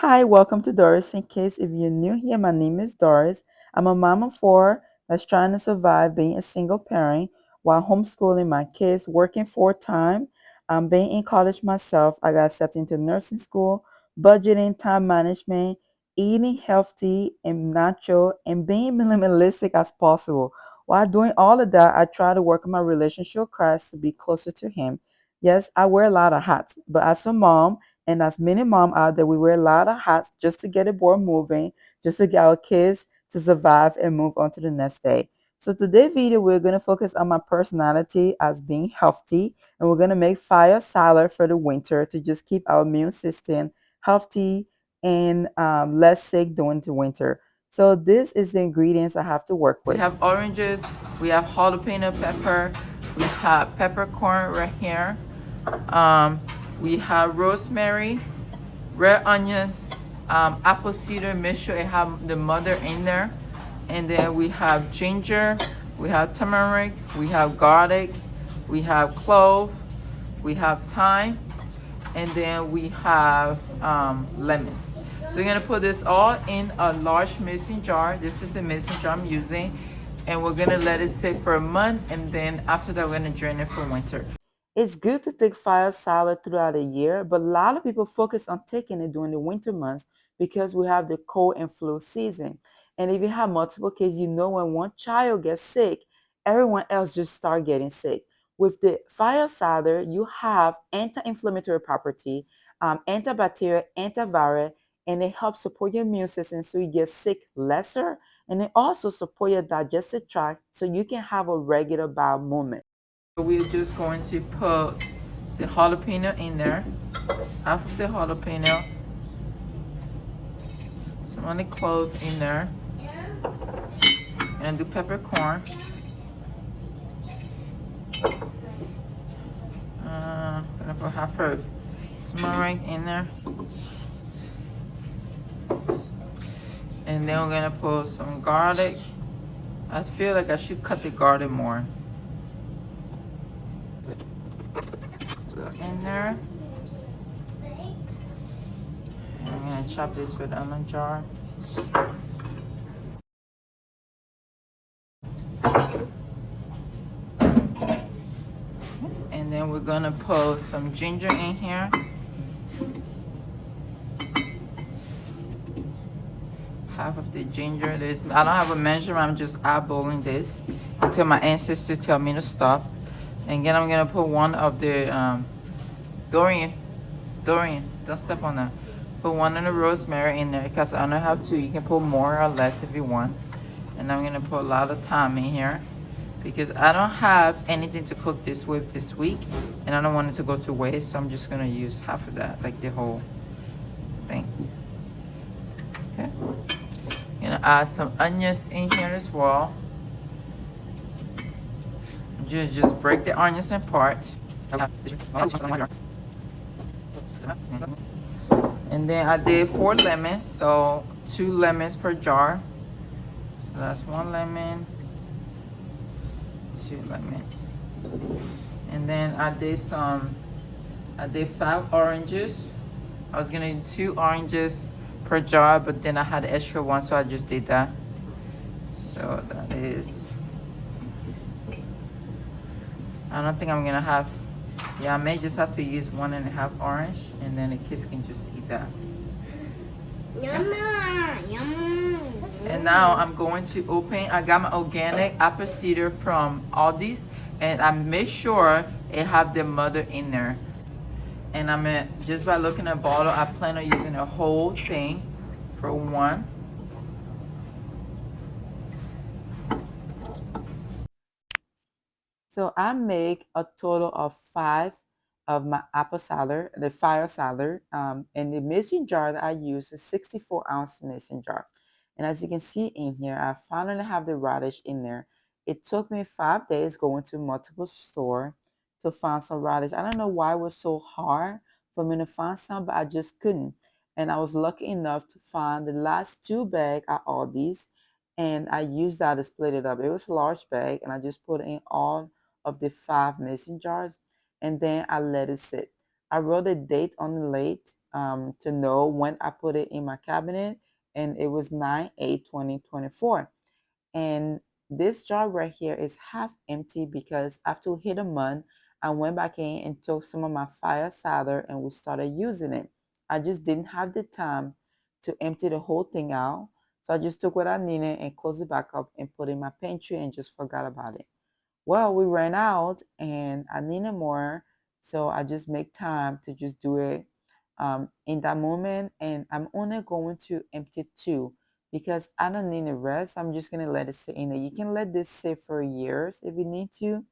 Hi, welcome to Doris. In case if you're new here, my name is Doris. I'm a mom of four that's trying to survive being a single parent while homeschooling my kids, working full time. I'm being in college myself. I got accepted into nursing school, budgeting, time management, eating healthy and natural, and being minimalistic as possible. While doing all of that, I try to work on my relationship with Christ to be closer to Him. Yes, I wear a lot of hats, but as a mom, and as many mom out there, we wear a lot of hats just to get the board moving, just to get our kids to survive and move on to the next day. So today's video, we're going to focus on my personality as being healthy, and we're going to make fire salad for the winter to just keep our immune system healthy and less sick during the winter. So this is the ingredients I have to work with. We have oranges, we have jalapeno pepper, we have peppercorn right here, we have rosemary, red onions, apple cider, make sure it have the mother in there, and then we have ginger, we have turmeric, we have garlic, we have clove, we have thyme, and then we have lemons. So we're gonna put this all in a large mason jar. This is the mason jar I'm using, and we're gonna let it sit for a month, and then after that we're gonna drain it for winter. It's good to take fire salad throughout the year, but a lot of people focus on taking it during the winter months because we have the cold and flu season. And if you have multiple kids, you know when one child gets sick, everyone else just start getting sick. With the fire salad, you have anti-inflammatory property, antibacterial, antiviral, and it helps support your immune system so you get sick lesser. And it also support your digestive tract so you can have a regular bowel movement. So we're just going to put the jalapeno in there, half of the jalapeno, some of the cloves in there, and do peppercorn. Gonna put half of turmeric in there, and then we're gonna put some garlic. I feel like I should cut the garlic more. In there. And I'm gonna chop this with a lemon jar. And then we're gonna put some ginger in here. Half of the ginger. I don't have a measurement, I'm just eyeballing this until my ancestors tell me to stop. And then I'm gonna put one of the Dorian, don't step on that. Put one of the rosemary in there because I only have two. You can put more or less if you want. And I'm gonna put a lot of thyme in here because I don't have anything to cook this with this week, and I don't want it to go to waste. So I'm just gonna use half of that, like the whole thing. Okay. Gonna add some onions in here as well. Just break the onions apart. And then I did 4 lemons, so 2 lemons per jar. So that's 1 lemon, 2 lemons. And then I did 5 oranges. I was gonna do 2 oranges per jar, but then I had an extra one, so I just did that. So that is, I don't think I'm gonna have, yeah, I may just have to use 1.5 orange, and then the kids can just eat that. Yum, yum. And now I'm going to open, I got my organic apple cider from Aldi's, and I made sure it have the mother in there. And I'm gonna, just by looking at the bottle, I plan on using the whole thing for one. So I make a total of 5 of my apple salad, the fire salad. And the mason jar that I use is 64-ounce mason jar. And as you can see in here, I finally have the radish in there. It took me 5 days going to multiple store to find some radish. I don't know why it was so hard for me to find some, but I just couldn't. And I was lucky enough to find the last 2 bags at Aldi's, and I used that to split it up. It was a large bag, and I just put in all of the 5 mason jars, and then I let it sit. I wrote a date on the late to know when I put it in my cabinet, and it was 9/8/2024. And this jar right here is half empty because after we hit a month, I went back in and took some of my fire cider and we started using it. I just didn't have the time to empty the whole thing out. So I just took what I needed and closed it back up and put it in my pantry and just forgot about it. Well, we ran out and I needed more. So I just make time to just do it in that moment. And I'm only going to empty two because I don't need the rest. I'm just going to let it sit in there. You can let this sit for years if you need to.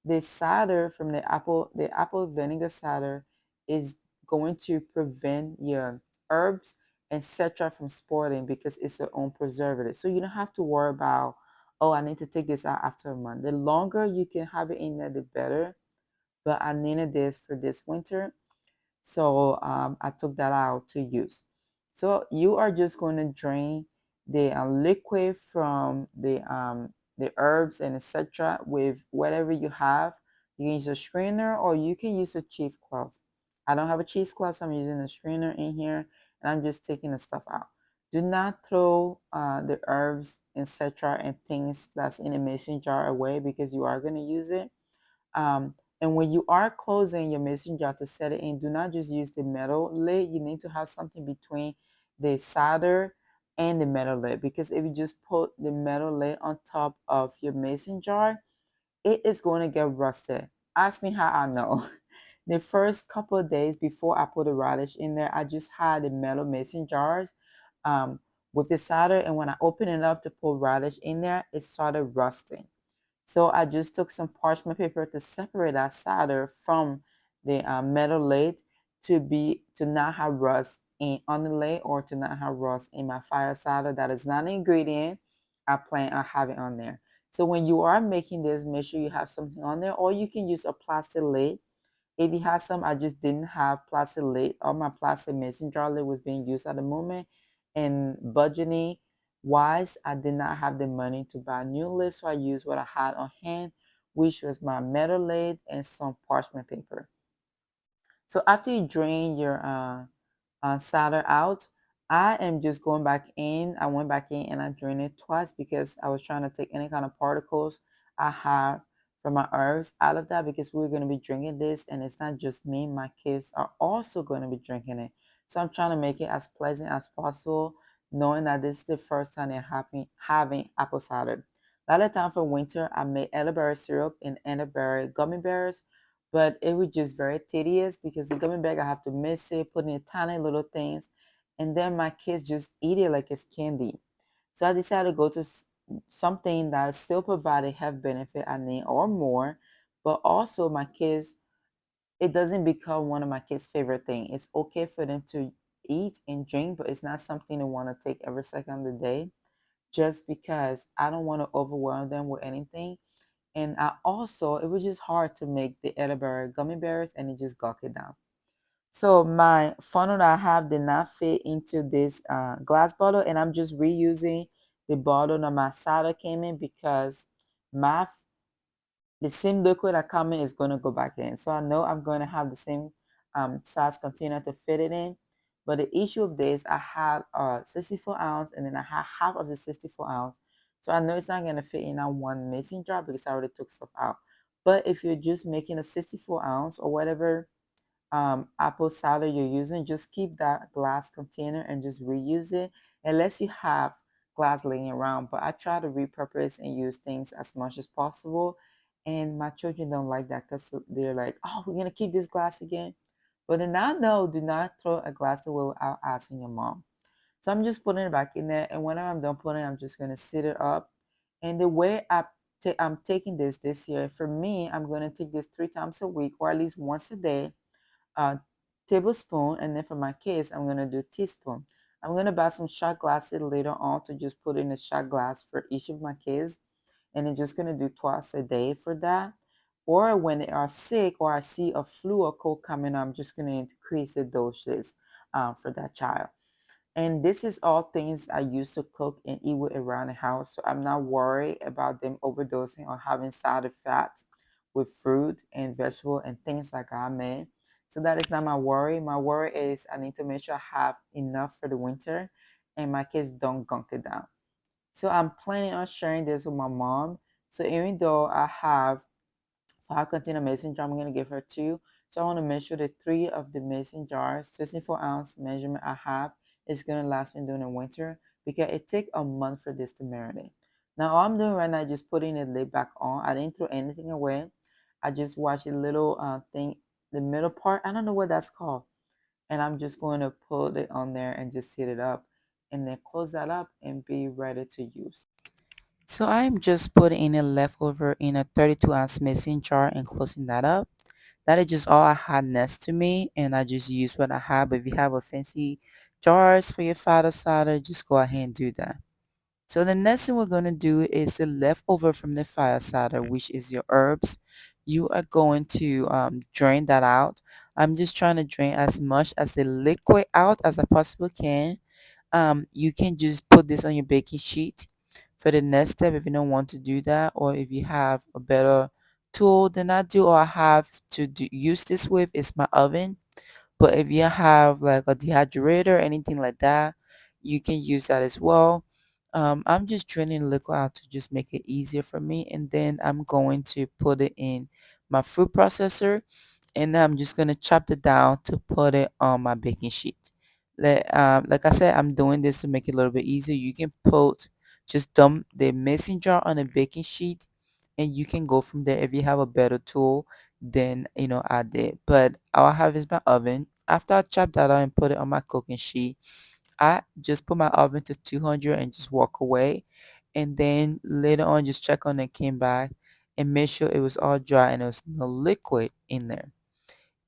The cider from the apple vinegar cider is going to prevent your herbs and etc. from spoiling because it's their own preservative. So you don't have to worry about, oh, I need to take this out after a month. The longer you can have it in there, the better. But I needed this for this winter, so I took that out to use. So you are just going to drain the liquid from the herbs and etc. with whatever you have. You can use a strainer or you can use a cheesecloth. I don't have a cheesecloth, so I'm using a strainer in here and I'm just taking the stuff out. Do not throw the herbs, etc. and things that's in a mason jar away because you are going to use it. And when you are closing your mason jar to set it in, do not just use the metal lid. You need to have something between the cider and the metal lid because if you just put the metal lid on top of your mason jar, it is going to get rusted. Ask me how I know. The first couple of days before I put the radish in there, I just had the metal mason jars um, with the cider, and when I opened it up to put radish in there, it started rusting. So I just took some parchment paper to separate that solder from the metal lid to not have rust on the lid or to not have rust in my fire solder. That is not an ingredient. I plan on having on there. So when you are making this, make sure you have something on there, or you can use a plastic lid. If you have some, I just didn't have plastic lid. All my plastic mason jar lid was being used at the moment, and budgeting wise, I did not have the money to buy a new lid, so I used what I had on hand, which was my metal lid and some parchment paper. So after you drain your solder out, I am just going back in. I went back in and I drained it twice because I was trying to take any kind of particles I have from my herbs out of that because we're going to be drinking this and it's not just me. My kids are also going to be drinking it. So I'm trying to make it as pleasant as possible, knowing that this is the first time they're having apple cider. A lot of time for winter, I made elderberry syrup and elderberry gummy bears, but it was just very tedious because the gummy bag I have to mix it, put in tiny little things, and then my kids just eat it like it's candy. So I decided to go to something that still provided health benefit I need or more, but also my kids, it doesn't become one of my kids' favorite thing. It's okay for them to eat and drink, but it's not something they want to take every second of the day just because I don't want to overwhelm them with anything. And I also, it was just hard to make the elderberry gummy bears and it just gulk it down. So my funnel that I have did not fit into this glass bottle, and I'm just reusing the bottle that my cider came in because my the same liquid that come in is going to go back in. So I know I'm going to have the same size container to fit it in. But the issue of this, I had a 64 ounce and then I had half of the 64 ounce. So I know it's not going to fit in that one mason jar because I already took stuff out. But if you're just making a 64 ounce or whatever apple cider you're using, just keep that glass container and just reuse it unless you have glass laying around. But I try to repurpose and use things as much as possible. And my children don't like that because they're like, oh, we're going to keep this glass again. But then I know, do not throw a glass away without asking your mom. So I'm just putting it back in there. And when I'm done putting it, I'm just going to sit it up. And the way I'm taking this year, for me, I'm going to take this 3 times a week or at least once a day, tablespoon, and then for my kids, I'm gonna do teaspoon. I'm gonna buy some shot glasses later on to just put in a shot glass for each of my kids, and I'm just gonna do twice a day for that. Or when they are sick or I see a flu or cold coming, I'm just gonna increase the doses for that child. And this is all things I used to cook and eat with around the house. So I'm not worried about them overdosing or having side effects with fruit and vegetable and things like I made. So that is not my worry. My worry is I need to make sure I have enough for the winter and my kids don't gunk it down. So I'm planning on sharing this with my mom. So even though I have 5 container mason jar, I'm gonna give her two. So I want to make sure that three of the mason jars, 64-ounce measurement I have, is gonna last me during the winter because it take a month for this to marinate. Now all I'm doing right now is just putting the lid back on. I didn't throw anything away. I just washed a little thing, the middle part. I don't know what that's called, and I'm just going to put it on there and just set it up, and then close that up and be ready to use. So I'm just putting in a leftover in a 32-ounce mason jar and closing that up. That is just all I had next to me, and I just use what I have. But if you have a fancy jars for your fata cider, just go ahead and do that. So the next thing we're going to do is the leftover from the fire cider, which is your herbs. You are going to drain that out. I'm just trying to drain as much as the liquid out as I possibly can. You can just put this on your baking sheet for the next step if you don't want to do that, or if you have a better tool than I do, or I have to use this with is my oven. But if you have like a dehydrator or anything like that, you can use that as well. I'm just draining the liquid out to just make it easier for me, and then I'm going to put it in my food processor, and then I'm just gonna chop it down to put it on my baking sheet. Like I said, I'm doing this to make it a little bit easier. You can put just dump the mason jar on a baking sheet, and you can go from there if you have a better tool than I did. But all I have is my oven. After I chop that out and put it on my cooking sheet, I just put my oven to 200 and just walk away. And then later on, just check on it, came back and made sure it was all dry and there was no liquid in there.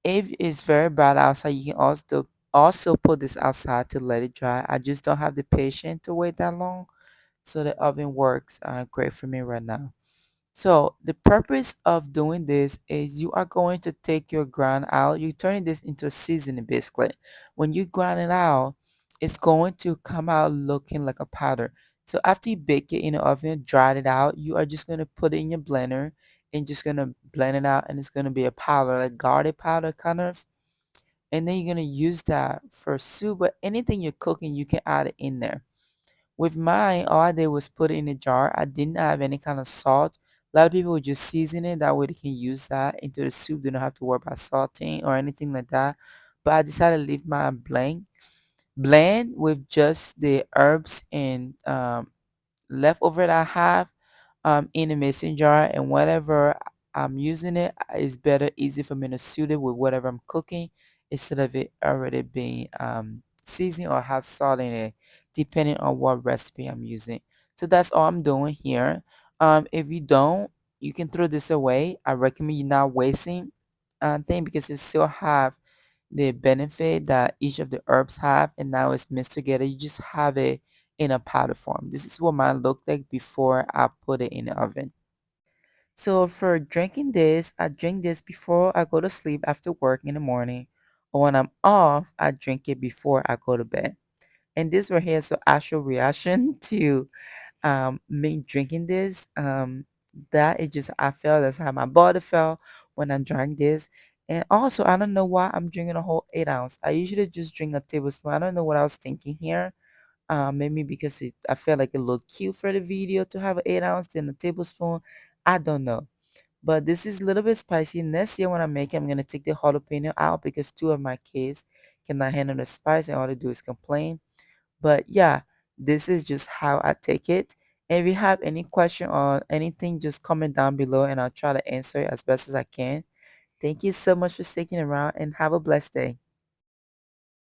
If it's very bad outside, you can also put this outside to let it dry. I just don't have the patience to wait that long, so the oven works great for me right now. So the purpose of doing this is you are going to take your ground out. You're turning this into a seasoning basically. When you grind it out, it's going to come out looking like a powder. So after you bake it in the oven, dry it out, you are just going to put it in your blender and just going to blend it out, and it's going to be a powder, like garlic powder kind of. And then you're going to use that for soup, but anything you're cooking, you can add it in there. With mine, all I did was put it in a jar. I didn't have any kind of salt. A lot of people would just season it. That way they can use that into the soup. They don't have to worry about salting or anything like that. But I decided to leave mine blank. Blend with just the herbs and leftover that I have in a mason jar, and whatever I'm using it is better, easy for me to suit it with whatever I'm cooking instead of it already being seasoned or have salt in it, depending on what recipe I'm using. So that's all I'm doing here. If you don't, you can throw this away. I recommend you not wasting thing because it still have the benefit that each of the herbs have, and now it's mixed together. You just have it in a powder form. This is what mine looked like before I put it in the oven. So for drinking this, I drink this before I go to sleep after work in the morning, or when I'm off, I drink it before I go to bed. And this right here is an actual reaction to me drinking this. That is just I felt that's how my body felt when I drank this. And also, I don't know why I'm drinking a whole 8 ounce. I usually just drink a tablespoon. I don't know what I was thinking here. Maybe because I felt like it looked cute for the video to have an 8 ounce than a tablespoon. I don't know. But this is a little bit spicy. Next year when I make it, I'm gonna take the jalapeno out because two of my kids cannot handle the spice and all they do is complain. But yeah, this is just how I take it. And if you have any question or anything, just comment down below and I'll try to answer it as best as I can. Thank you so much for sticking around and have a blessed day.